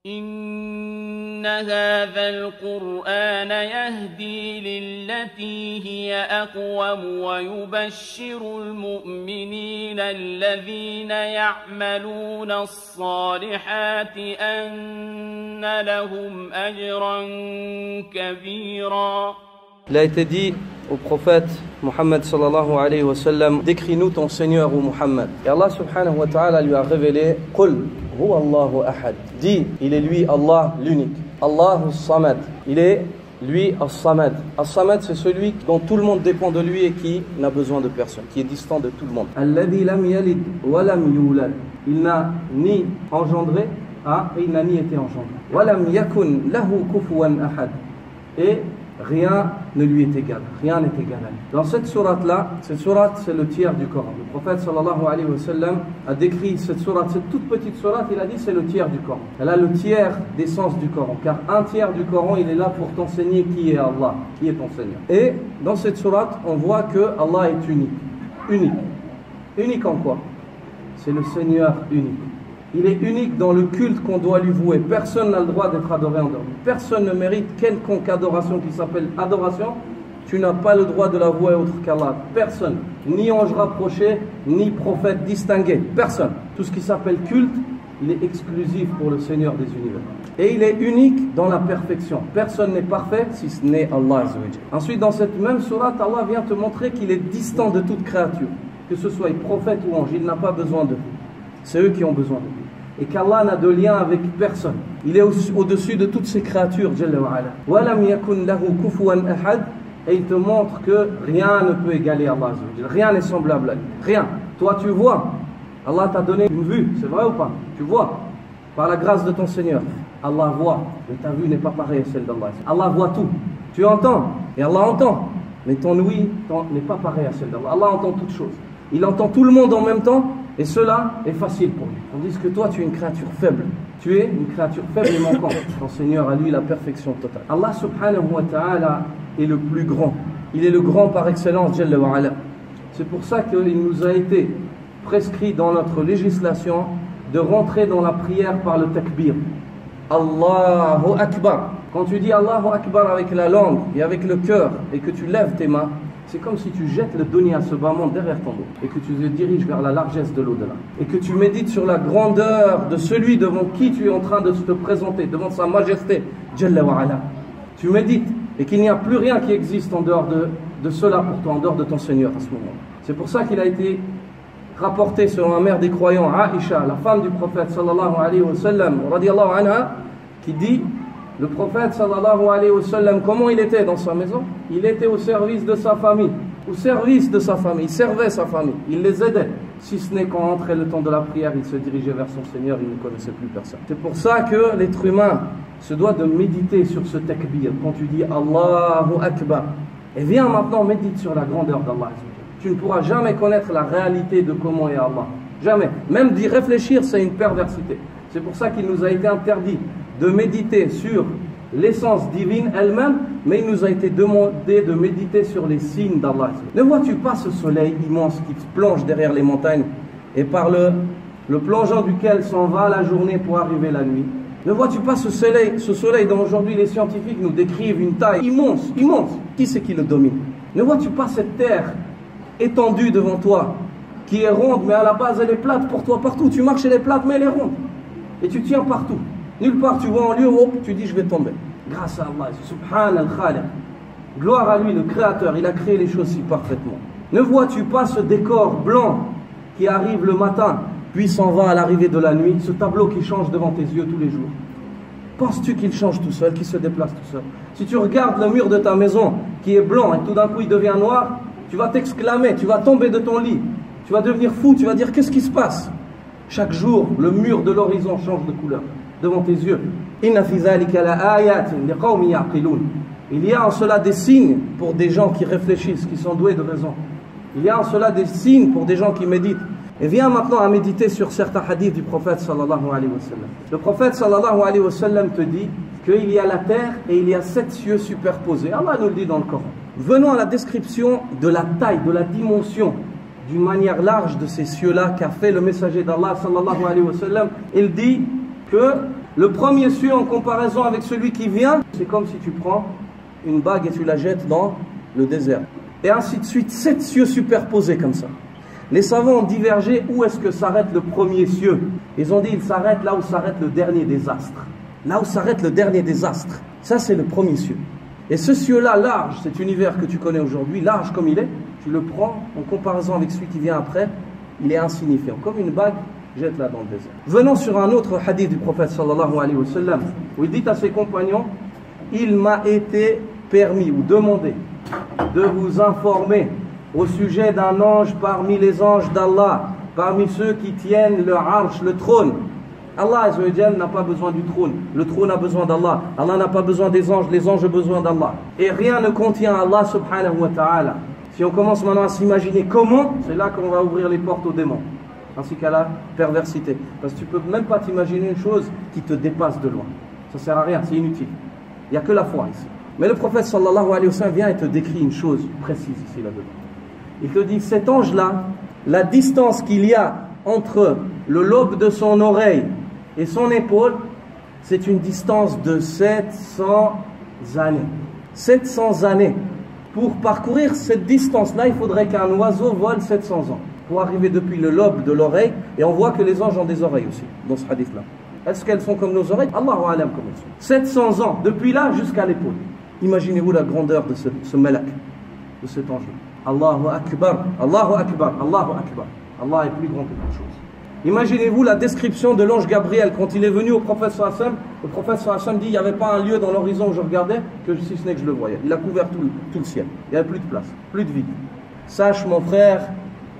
إن هذا القرآن يهدي للتي هي أقوم ويبشر المؤمنين الذين يعملون الصالحات أن لهم أجرا كبيرا. Il a été dit au prophète Muhammad sallallahu alayhi wa sallam, décris-nous ton Seigneur ou Muhammad. Et Allah subhanahu wa ta'ala lui a révélé, Qul huwa Allahu ahad. Dis, il est lui Allah l'unique. Allahu samad. Il est lui as-samad. As-samad, c'est celui dont tout le monde dépend de lui et qui n'a besoin de personne, qui est distant de tout le monde. Alladhi lam yalid wa lam yulad. Il n'a ni engendré, et il n'a ni été engendré. Wa lam yakun lahu kufuwan ahad. Et rien ne lui est égal, rien n'est égal à lui. Dans cette sourate-là, cette sourate c'est le tiers du Coran. Le prophète sallallahu alayhi wa sallam a décrit cette sourate, cette toute petite sourate, il a dit c'est le tiers du Coran. Elle a le tiers des sens du Coran, car un tiers du Coran il est là pour t'enseigner qui est Allah, qui est ton Seigneur. Et dans cette sourate, on voit que Allah est unique. Unique. Unique en quoi? C'est le Seigneur unique. Il est unique dans le culte qu'on doit lui vouer. Personne n'a le droit d'être adoré en dehors. Personne ne mérite quelconque adoration qui s'appelle adoration. Tu n'as pas le droit de la vouer autre qu'Allah. Personne. Ni ange rapproché, ni prophète distingué. Personne. Tout ce qui s'appelle culte, il est exclusif pour le Seigneur des univers. Et il est unique dans la perfection. Personne n'est parfait si ce n'est Allah. Ensuite, dans cette même sourate, Allah vient te montrer qu'il est distant de toute créature. Que ce soit prophète ou ange, il n'a pas besoin de vous. C'est eux qui ont besoin de lui. Et qu'Allah n'a de lien avec personne. Il est au-dessus de toutes ces créatures, Jalla wa ala. Walam yakun lahu kufuwan ahad. Et il te montre que rien ne peut égaler Allah. Rien n'est semblable à lui. Rien. Toi, tu vois. Allah t'a donné une vue. C'est vrai ou pas? Tu vois. Par la grâce de ton Seigneur. Allah voit. Mais ta vue n'est pas pareille à celle d'Allah. Allah voit tout. Tu entends. Et Allah entend. Mais ton ouïe n'est pas pareil à celle d'Allah. Allah entend toutes choses. Il entend tout le monde en même temps. Et cela est facile pour lui. Tandis que toi, tu es une créature faible. Tu es une créature faible et manquante. Ton Seigneur a lui la perfection totale. Allah subhanahu wa ta'ala est le plus grand. Il est le grand par excellence, Jalla wa ala. C'est pour ça qu'il nous a été prescrit dans notre législation de rentrer dans la prière par le takbir. Allahu Akbar. Quand tu dis Allahu Akbar avec la langue et avec le cœur et que tu lèves tes mains, c'est comme si tu jettes le dunya, ce bas monde, derrière ton dos et que tu te diriges vers la largesse de l'au-delà et que tu médites sur la grandeur de celui devant qui tu es en train de te présenter, devant sa majesté, Jalla wa ala. Tu médites et qu'il n'y a plus rien qui existe en dehors de cela pour toi, en dehors de ton Seigneur à ce moment. C'est pour ça qu'il a été rapporté selon la mère des croyants, Aïcha, la femme du prophète sallallahu alayhi wa sallam, radiyallahu anha, qui dit, le prophète sallallahu alayhi wa sallam, comment il était dans sa maison? Il était au service de sa famille. Au service de sa famille. Il servait sa famille. Il les aidait. Si ce n'est quand entrait le temps de la prière, il se dirigeait vers son Seigneur. Il ne connaissait plus personne. C'est pour ça que l'être humain se doit de méditer sur ce takbir. Quand tu dis Allahu Akbar. Et viens maintenant, médite sur la grandeur d'Allah. Tu ne pourras jamais connaître la réalité de comment est Allah. Jamais. Même d'y réfléchir, c'est une perversité. C'est pour ça qu'il nous a été interdit de méditer sur l'essence divine elle-même, mais il nous a été demandé de méditer sur les signes d'Allah. Ne vois-tu pas ce soleil immense qui plonge derrière les montagnes et par le plongeon duquel s'en va la journée pour arriver la nuit? Ne vois-tu pas ce soleil dont aujourd'hui les scientifiques nous décrivent une taille immense, immense? Qui c'est qui le domine? Ne vois-tu pas cette terre étendue devant toi, qui est ronde, mais à la base elle est plate pour toi partout? Tu marches, elle est plate, mais elle est ronde. Et tu tiens partout. Nulle part tu vois en lieu, hop, tu dis je vais tomber. Grâce à Allah, subhan al-Khaliq. Gloire à lui, le Créateur, il a créé les choses si parfaitement. Ne vois-tu pas ce décor blanc qui arrive le matin, puis s'en va à l'arrivée de la nuit, ce tableau qui change devant tes yeux tous les jours? Penses-tu qu'il change tout seul, qu'il se déplace tout seul? Si tu regardes le mur de ta maison qui est blanc et tout d'un coup il devient noir, tu vas t'exclamer, tu vas tomber de ton lit, tu vas devenir fou, tu vas dire qu'est-ce qui se passe? Chaque jour, le mur de l'horizon change de couleur devant tes yeux. Inna fi dhalika la ayatin liqaumin yaqilun. Il y a en cela des signes pour des gens qui réfléchissent, qui sont doués de raison. Il y a en cela des signes pour des gens qui méditent. Et viens maintenant à méditer sur certains hadiths du prophète sallallahu alayhi wa sallam. Le prophète sallallahu alayhi wa sallam te dit qu'il y a la terre et il y a 7 cieux superposés. Allah nous le dit dans le Coran. Venons à la description de la taille, de la dimension, d'une manière large de ces cieux-là qu'a fait le messager d'Allah sallallahu alayhi wa sallam. Il dit que Le premier cieux en comparaison avec celui qui vient, c'est comme si tu prends une bague et tu la jettes dans le désert. Et ainsi de suite, 7 cieux superposés comme ça. Les savants ont divergé où est-ce que s'arrête le premier cieux. Ils ont dit il s'arrête là où s'arrête le dernier des astres. Là où s'arrête le dernier des astres. Ça c'est le premier cieux. Et ce cieux-là, large, cet univers que tu connais aujourd'hui, large comme il est, tu le prends en comparaison avec celui qui vient après, il est insignifiant. Comme une bague, jette-la dans le désert. Venons sur un autre hadith du prophète sallallahu alayhi wa sallam, où il dit à ses compagnons, il m'a été permis ou demandé de vous informer au sujet d'un ange parmi les anges d'Allah, parmi ceux qui tiennent le arsh, le trône. Allah Azza wa Jal n'a pas besoin du trône, le trône a besoin d'Allah. Allah n'a pas besoin des anges, les anges ont besoin d'Allah. Et rien ne contient Allah subhanahu wa ta'ala. Si on commence maintenant à s'imaginer comment, c'est là qu'on va ouvrir les portes aux démons, ainsi qu'à la perversité. Parce que tu ne peux même pas t'imaginer une chose qui te dépasse de loin. Ça ne sert à rien, c'est inutile. Il n'y a que la foi ici. Mais le prophète sallallahu alayhi wa sallam vient et te décrit une chose précise ici là-dedans. Il te dit, cet ange-là, la distance qu'il y a entre le lobe de son oreille et son épaule, c'est une distance de 700 années. 700 années. Pour parcourir cette distance-là, il faudrait qu'un oiseau vole 700 ans pour arriver depuis le lobe de l'oreille. Et on voit que les anges ont des oreilles aussi, dans ce hadith-là. Est-ce qu'elles sont comme nos oreilles? Allahu alam comme elles sont. 700 ans, depuis là jusqu'à l'épaule. Imaginez-vous la grandeur de ce malak, de cet ange-là. Allahu Akbar, Allahu Akbar, Allahu Akbar. Allah est plus grand que toute chose. Imaginez-vous la description de l'ange Gabriel quand il est venu au prophète sallallahu alayhi wa sallam. Le prophète sallallahu alayhi wa sallam dit, il n'y avait pas un lieu dans l'horizon où je regardais que si ce n'est que je le voyais. Il a couvert tout le ciel. Il n'y avait plus de place, plus de vide. Sache mon frère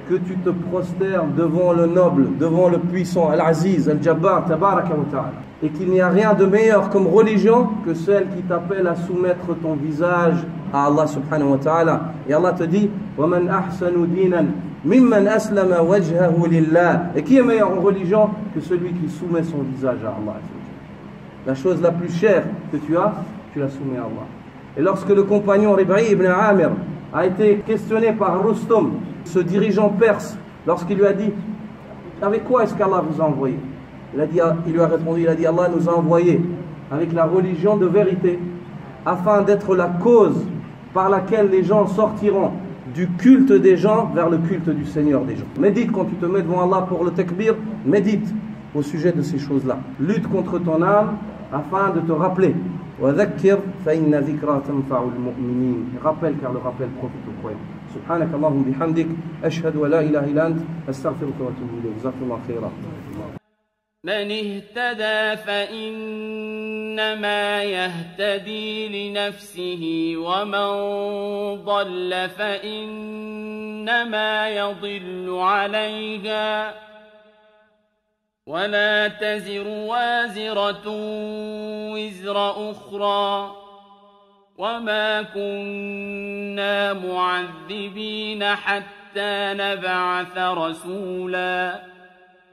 que tu te prosternes devant le noble, devant le puissant, Al-Aziz, Al-Jabbar, Tabaraka wa Ta'ala. Et qu'il n'y a rien de meilleur comme religion que celle qui t'appelle à soumettre ton visage à Allah subhanahu wa ta'ala. Et Allah te dit, وَمَنْ أَحْسَنُ دِينًا مِمَّنْ أَسْلَمَ وَجْهَهُ لِلَّهِ. Et qui est meilleur en religion que celui qui soumet son visage à Allah? La chose la plus chère que tu as, tu la soumets à Allah. Et lorsque le compagnon Rib'i ibn Amir a été questionné par Rustum, ce dirigeant perse, lorsqu'il lui a dit, avec quoi est-ce qu'Allah vous a envoyé? Il lui a répondu, il a dit, Allah nous a envoyé avec la religion de vérité, afin d'être la cause par laquelle les gens sortiront du culte des gens vers le culte du Seigneur des gens. Médite quand tu te mets devant Allah pour le takbir, médite au sujet de ces choses-là. Lutte contre ton âme afin de te rappeler. وَذَكِّرْ فَإِنَّ ذِكْرَى تَنْفَعُ الْمُؤْمِنِينَ. Rappelle car le rappel profite aux croyants. سبحانك اللهم بحمدك أشهد ولا إله إلا أنت أستغفرك وأتوب إليك. جزاك الله خيرا. من اهتدى فإنما يهتدي لنفسه ومن ضل فإنما يضل عليها ولا تزر وازرة وزر أخرى وما كنا معذبين حتى نبعث رسولا